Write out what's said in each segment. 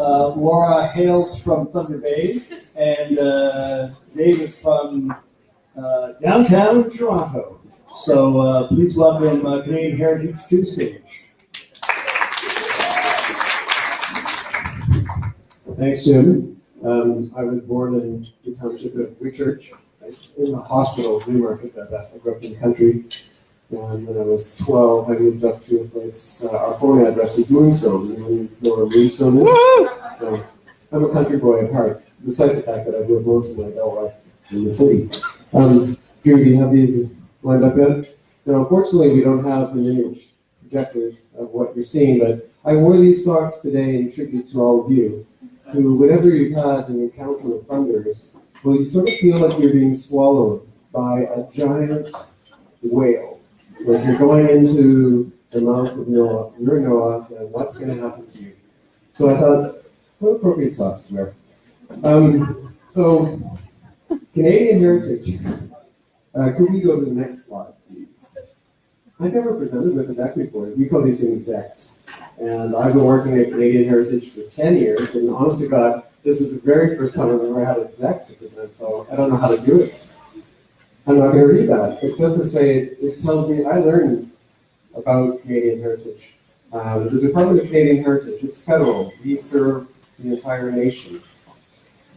Laura hails from Thunder Bay, and David from downtown Toronto. So please welcome Canadian Heritage to the stage. Thanks, Jim. I was born in the township of Whitchurch, in the hospital, Newmarket. I grew up in the country. And when I was 12, I moved up to a place, our phone address is Moonstone. You know where Moonstone is? I'm a country boy at heart, despite the fact that I've lived most of my adult life in the city. Drew, do you have these lined up yet? Now, unfortunately, we don't have an image projector of what you're seeing, but I wore these socks today in tribute to all of you, who, whenever you've had an encounter with thunders, well, you sort of feel like you're being swallowed by a giant whale. Like you're going into the mouth of Noah, you're Noah, and what's going to happen to you? So I thought, what appropriate socks to wear? So, Canadian Heritage. Could we go to the next slide, please? I've never presented with a deck before. We call these things decks. And I've been working at Canadian Heritage for 10 years, and honest to God, this is the very first time I've ever had a deck to present, so I don't know how to do it. I'm not going to read that, except to say it tells me I learned about Canadian Heritage. The Department of Canadian Heritage, it's federal. We serve the entire nation.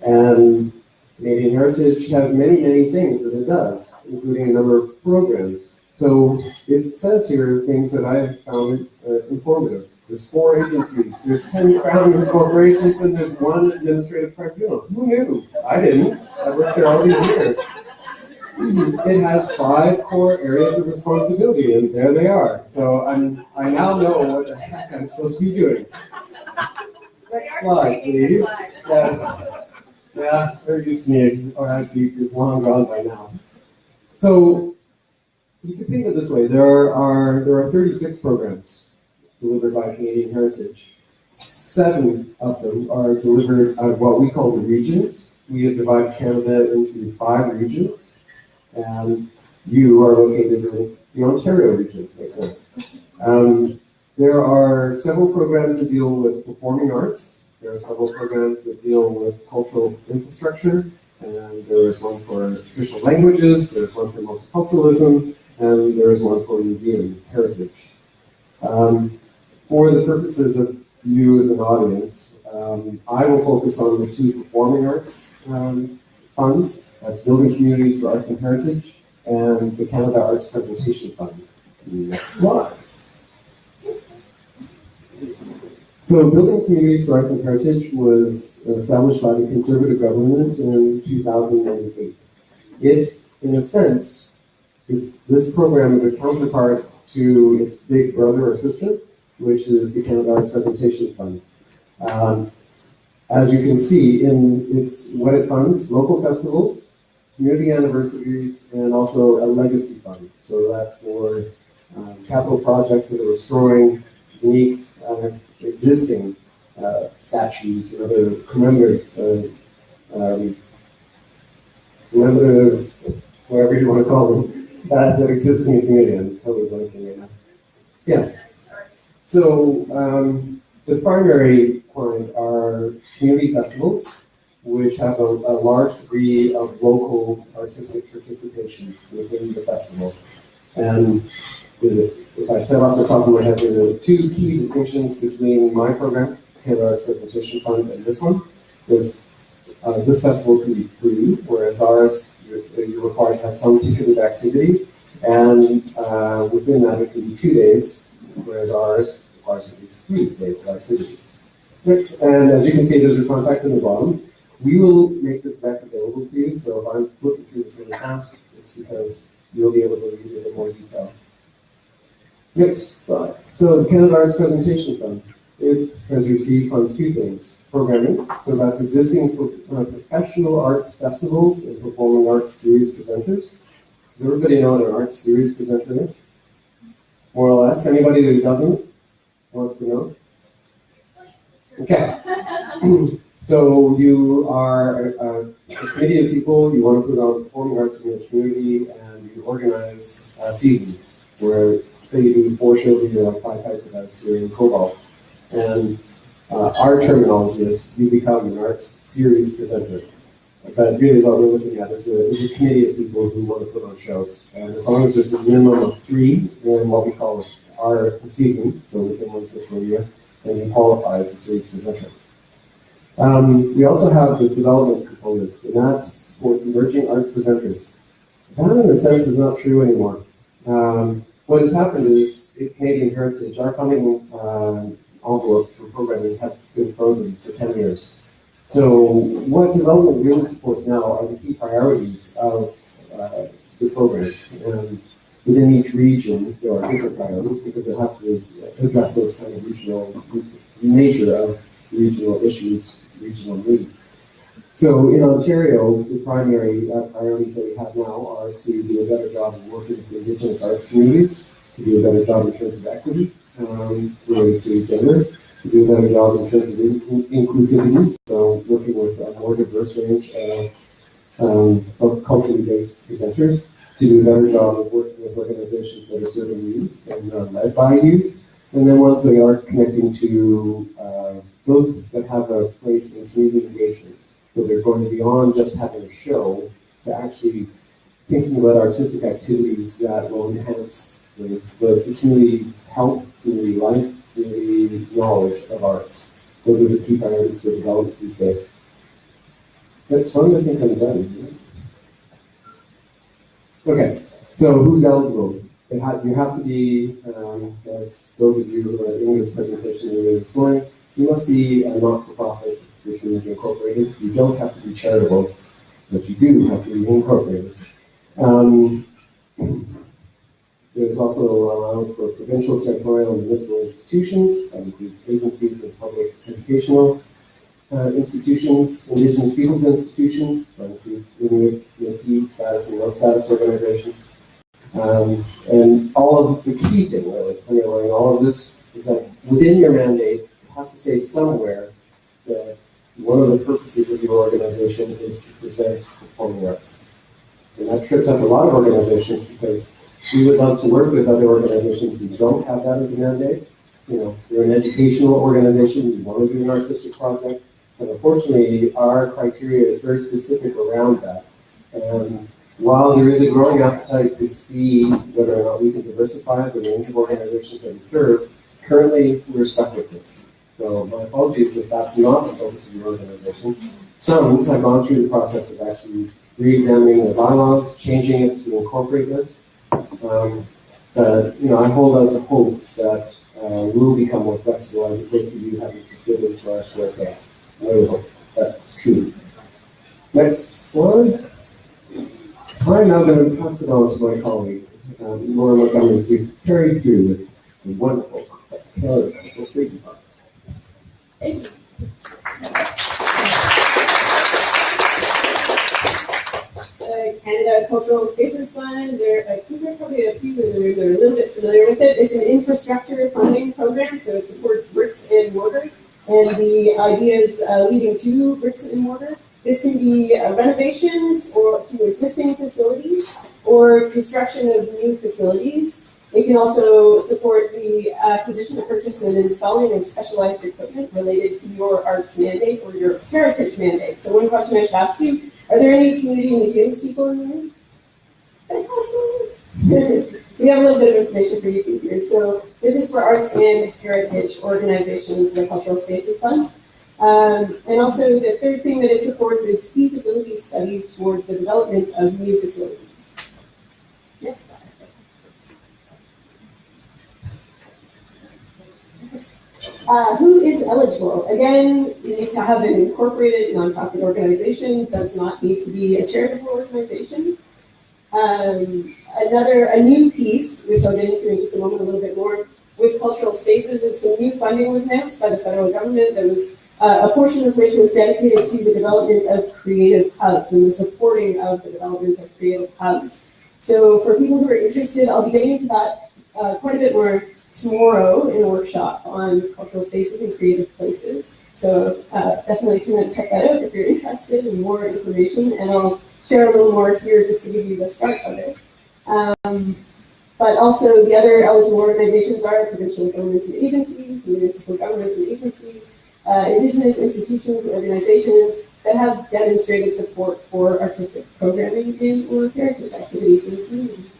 And Canadian Heritage has many, many things that it does, including a number of programs. So it says here things that I found informative. There's 4 agencies, there's 10 crown corporations, and there's 1 administrative tribunal. Who knew? I didn't. I worked there all these years. It has 5 core areas of responsibility, and there they are. So I now know what the heck I'm supposed to be doing. Next slide, please. Yes. Yeah, they're used to me, or actually, you're long gone by now. So you can think of it this way: there are 36 programs delivered by Canadian Heritage. 7 of them are delivered at what we call the regions. We have divided Canada into 5 regions. And you are located in the Ontario region, makes sense. There are several programs that deal with performing arts. There are several programs that deal with cultural infrastructure. And there is one for official languages, there's one for multiculturalism, and there is one for museum heritage. For the purposes of you as an audience, I will focus on the 2 performing arts funds. That's Building Communities for Arts and Heritage, and the Canada Arts Presentation Fund. Next slide. So Building Communities for Arts and Heritage was established by the Conservative government in 2008. It, in a sense, this program is a counterpart to its big brother or sister, which is the Canada Arts Presentation Fund. As you can see, what it funds, local festivals, community anniversaries, and also a legacy fund. So that's for capital projects that are restoring unique existing statues and other commemorative, whatever you want to call them, that exist in the community. I'm totally blanking right now. Yeah. So the primary client are community festivals, which have a large degree of local artistic participation within the festival. And if I set off the top of my head, there are 2 key distinctions between my program, Canada Arts Presentation Fund, and this one. This festival can be free, whereas ours, you're required to have some ticketed activity. And within that, it can be 2 days, whereas ours requires at least 3 days of activities. Next, and as you can see, there's a contact in the bottom. We will make this deck available to you, so if I'm flipping through this really fast, it's because you'll be able to read it in more detail. Next slide. So the Canada Arts Presentation Fund, it has received funds 2 things. Programming, so that's existing professional arts festivals and performing arts series presenters. Does everybody know what an arts series presenter is? More or less. Anybody who doesn't wants to know? Okay. So you are a committee of people, you want to put on performing arts in your community, and you organize a season where, say, you do 4 shows a year, like Pied Piper does here in Cobalt. And Our terminology is you become an arts series presenter. But really what we're looking at is a committee of people who want to put on shows. And as long as there's a minimum of 3 in what we call our season, so within 1 fiscal year, then you qualify as a series presenter. We also have the development component, and that supports emerging arts presenters. That, in a sense, is not true anymore. What has happened is, in Canadian Heritage, our funding envelopes for programming have been frozen for 10 years. So what development really supports now are the key priorities of the programs. And within each region, there are different priorities because it has to address those kind of regional nature of regional issues, regional need. So in Ontario, the primary priorities that we have now are to do a better job of working with the Indigenous arts communities, to do a better job in terms of equity related to gender, to do a better job in terms of inclusivity, so working with a more diverse range of culturally based presenters, to do a better job of working with organizations that are serving youth and are led by youth, and then ones that are connecting to those that have a place in community engagement. So they're going beyond just having a show to actually thinking about artistic activities that will enhance the community health, community life, community knowledge of arts. Those are the key priorities for development these days. That's one, I think I'm done. Okay, so who's eligible? You have to be, as those of you who are in this presentation earlier this morning, you must be a not-for-profit, which means incorporated. You don't have to be charitable, but you do have to be incorporated. There's also allowance for provincial, territorial, and municipal institutions. That includes agencies and public educational institutions, Indigenous peoples institutions, that includes Inuit, Métis, status and no-status organizations. And all of the key thing, really, underlying all of this is that within your mandate, it has to say somewhere that one of the purposes of your organization is to present performing arts. And that trips up a lot of organizations because we would love to work with other organizations who don't have that as a mandate. You know, you're an educational organization, you want to do an artistic project, but unfortunately our criteria is very specific around that. And while there is a growing appetite to see whether or not we can diversify the range of organizations that we serve, currently we're stuck with this. So my apologies if that's not the focus of your organization. Some have gone through the process of actually re-examining their bylaws, changing it to incorporate this. But I hold out the hope that we'll become more flexible as opposed to you having to fit into our square peg. I really hope that's true. Next slide. I'm now going to pass it on to my colleague, Laura Montgomery, to carry through with the wonderful cultural spaces. Thank you. Canada Cultural Spaces Fund, I think there are probably a few in the room that are a little bit familiar with it. It's an infrastructure funding program, so it supports bricks and mortar, and the ideas leading to bricks and mortar. This can be renovations or to existing facilities or construction of new facilities. It can also support the acquisition, the purchase, and installing of specialized equipment related to your arts mandate or your heritage mandate. So one question I should ask you, are there any community museums people in the room? Fantastic. So we have a little bit of information for you too here. So this is for arts and heritage organizations, the Cultural Spaces Fund. And also the third thing that it supports is feasibility studies towards the development of new facilities. Next slide. Who is eligible? Again, you need to have an incorporated nonprofit organization. It does not need to be a charitable organization. A new piece, which I'll get into in just a moment a little bit more, with cultural spaces is some new funding was announced by the federal government. There was a portion of which was dedicated to the development of creative hubs and the supporting of the development of creative hubs. So for people who are interested, I'll be getting into that quite a bit more tomorrow in a workshop on cultural spaces and creative places. So definitely come and check that out if you're interested in more information, and I'll share a little more here just to give you the start of it. But also the other eligible organizations are provincial governments and agencies, municipal governments and agencies, Indigenous institutions, organizations that have demonstrated support for artistic programming and or heritage activities in the community.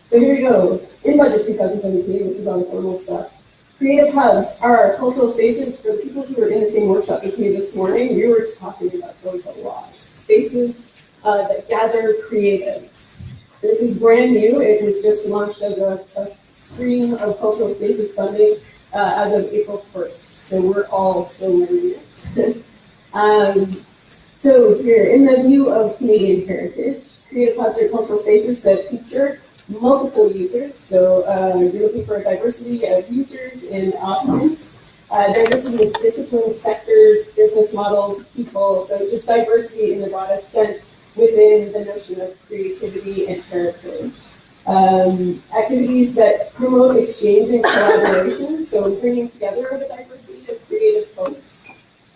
So here we go. In budget 2017, this is all the formal stuff. Creative hubs are cultural spaces. For the people who were in the same workshop as me this morning, we were talking about those a lot. Spaces that gather creatives. This is brand new. It was just launched as a stream of cultural spaces funding as of April 1st. So we're all still learning it. So here, in the view of Canadian heritage, creative hubs are cultural spaces that feature multiple users. So you're looking for a diversity of users and audience, diversity of disciplines, sectors, business models, people. So just diversity in the broadest sense within the notion of creativity and heritage. Activities that promote exchange and collaboration, so bringing together a diversity of creative folks,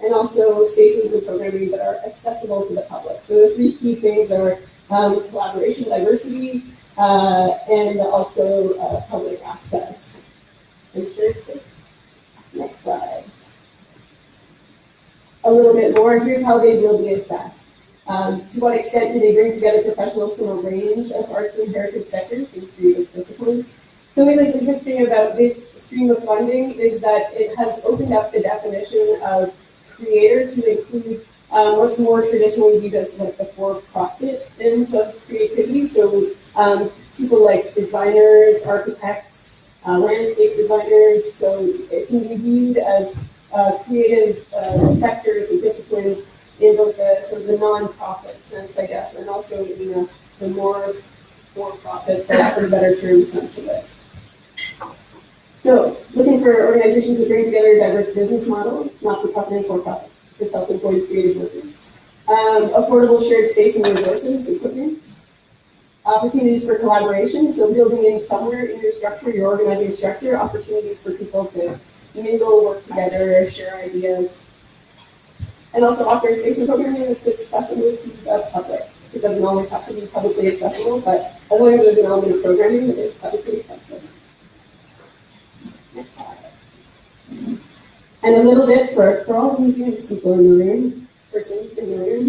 and also spaces of programming that are accessible to the public. So the three key things are collaboration, diversity, and also public access. Next slide. A little bit more, here's how they will be assessed. To what extent do they bring together professionals from a range of arts and heritage sectors and creative disciplines? Something that's interesting about this stream of funding is that it has opened up the definition of creator to include what's more traditionally viewed as like the for-profit ends of creativity. So people like designers, architects, landscape designers. So it can be viewed as creative sectors and disciplines in both the sort of the non-profit sense, I guess, and also the more for-profit, for lack of a better term, sense of it. So, looking for organizations that bring together diverse business models, not-for-profit and for-profit, and self-employed creative workers. Affordable shared space and resources, equipment. Opportunities for collaboration, so building in somewhere in your structure, your organizing structure, opportunities for people to mingle, work together, share ideas. And also offer a space and programming that's accessible to the public. It doesn't always have to be publicly accessible, but as long as there's an element of programming that is publicly accessible. Next slide. And a little bit for all the museums people in the room, persons in the room.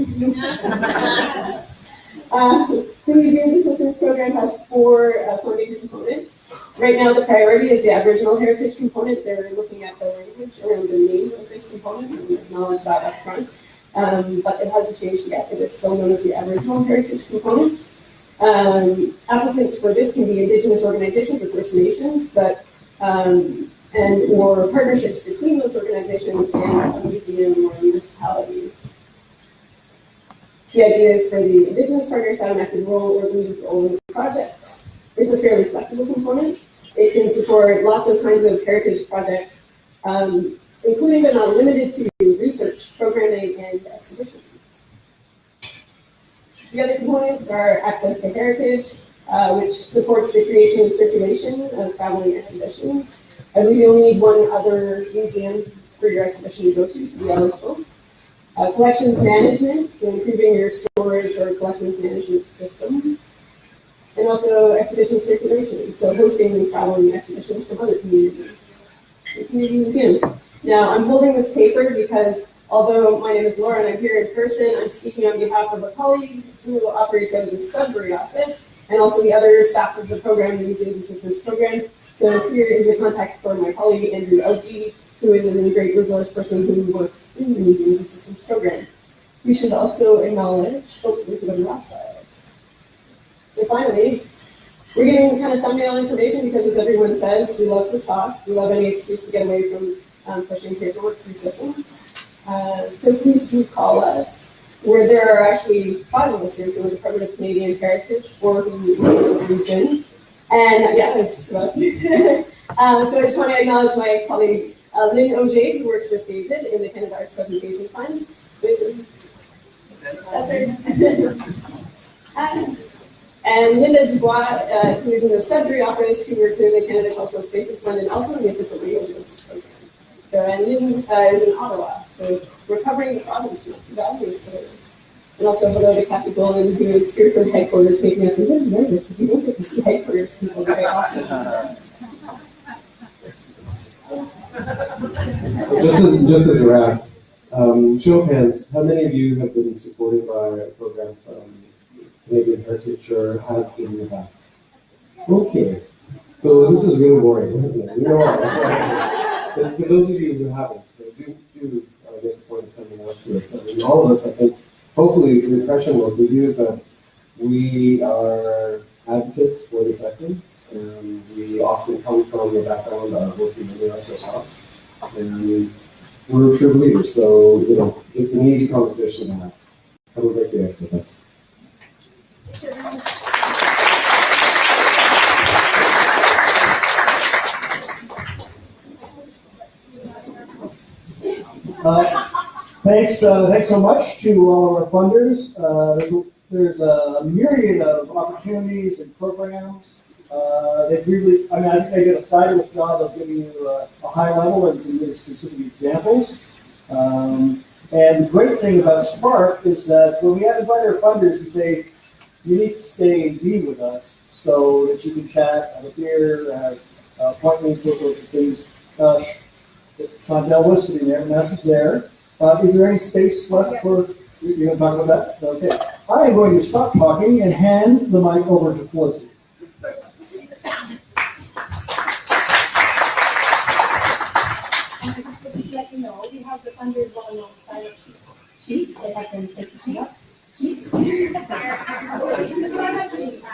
The Museums Assistance Program has 4 funding components. Right now, the priority is the Aboriginal Heritage component. They're looking at the language around the name of this component, and we acknowledge that up front. But it hasn't changed yet. It is still known as the Aboriginal Heritage component. Applicants for this can be Indigenous organizations or First Nations that, or partnerships between those organizations and a museum or municipality. The idea is for the Indigenous partners to have an active role or lead role in the project. It's a fairly flexible component. It can support lots of kinds of heritage projects, including but not limited to research, programming, and exhibitions. The other components are access to heritage, which supports the creation and circulation of traveling exhibitions. I believe you only need one other museum for your exhibition to go to be eligible. Collections management, so improving your storage or collections management system. And also exhibition circulation, so hosting and traveling exhibitions from other communities and community museums. Now, I'm holding this paper because although my name is Laura and I'm here in person, I'm speaking on behalf of a colleague who operates out of the Sudbury office and also the other staff of the program, the Museums Assistance Program. So here is a contact for my colleague, Andrew Elgie, who is a really great resource person who works in the Museums Assistance Program. We should also acknowledge, we can go to the last slide. And finally, we're getting kind of thumbnail information because as everyone says, we love to talk. We love any excuse to get away from pushing paperwork through systems. So please do call us. Where there are actually 5 of us here from the Department of Canadian Heritage, 4 who live in the region. And yeah, that's just about it. So I just want to acknowledge my colleagues, Lynn Auger, who works with David in the Canada Arts Presentation Fund. That's right. And Linda Dubois, who is in the Sudbury office, who works in the Canada Cultural Spaces Fund and also in the Official Languages Program. So, and Lynn is in Ottawa, so we're covering the province, not too badly. And also hello to Kathy Golden, who is here from headquarters, making us a little nervous because we don't get to see headquarters people very often. Just as a wrap, show of hands, how many of you have been supported by a program from Canadian Heritage or have in the past? Okay. So this was really boring, wasn't it? You know what? But for those of you who haven't, do get the point of coming out to us. I mean, all of us, I think, hopefully the impression we'll give you is that we are advocates for the sector. And we often come from the background of working in the arts ourselves. And we're true believers, so it's an easy conversation to have. Have a great day with us. Thanks so much to all of our funders. There's a myriad of opportunities and programs. They've really, I think they did a fabulous job of giving you a high level and some really specific examples. And the great thing about SPARC is that when we invite our funders, we say, you need to stay and be with us so that you can chat, have a beer, have appointments, those sorts of things. Chantel was sitting there, now she's there. Is there any space left for, you're going to talk about that? Okay. I am going to stop talking and hand the mic over to Felicity. Just to let you know, we have the funders well-known sign-up sheets. If I can take the sheet up. Sheets. Sign-up sheets.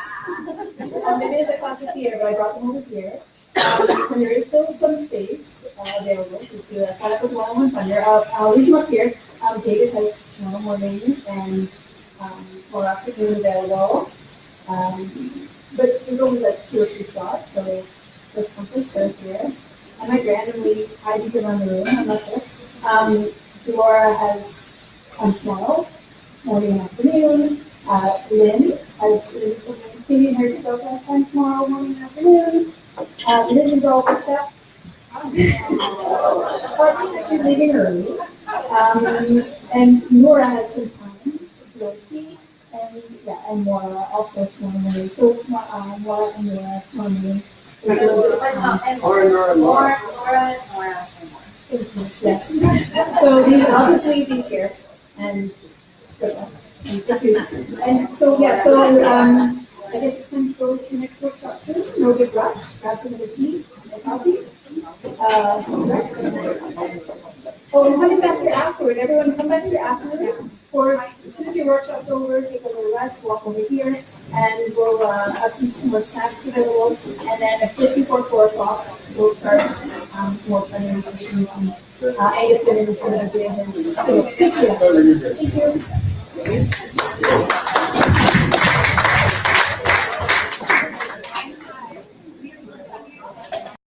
Maybe in the classic theater, but I brought them over here. And there is still some space available to sign up with one-on-one funder. I'll leave them up here. David has tomorrow morning and tomorrow afternoon available. But there's only like 2 or 3 slots, so let's come first serve here. I might randomly hide these around the room, I'm not sure. Laura has tomorrow, morning and afternoon. Lynn has Canadian Heritage last time tomorrow, morning and afternoon. Liz is all booked up. She's leaving early. And Nora has some time to see. And Maura also tomorrow morning. So Maura and Nora tomorrow morning. Laura. Yes. So I'll just leave these here. And good luck. And so I guess it's time to go to your next workshop soon. No big rush. Grab some of the tea and coffee. And coming back here afterward. Everyone come back here afterward. Or as soon as your workshop's over, take a little rest, walk over here, and we'll have some more snacks available. And then just before 4 o'clock, we'll start some more funny sessions. And Angus is going to do his speech. Thank you.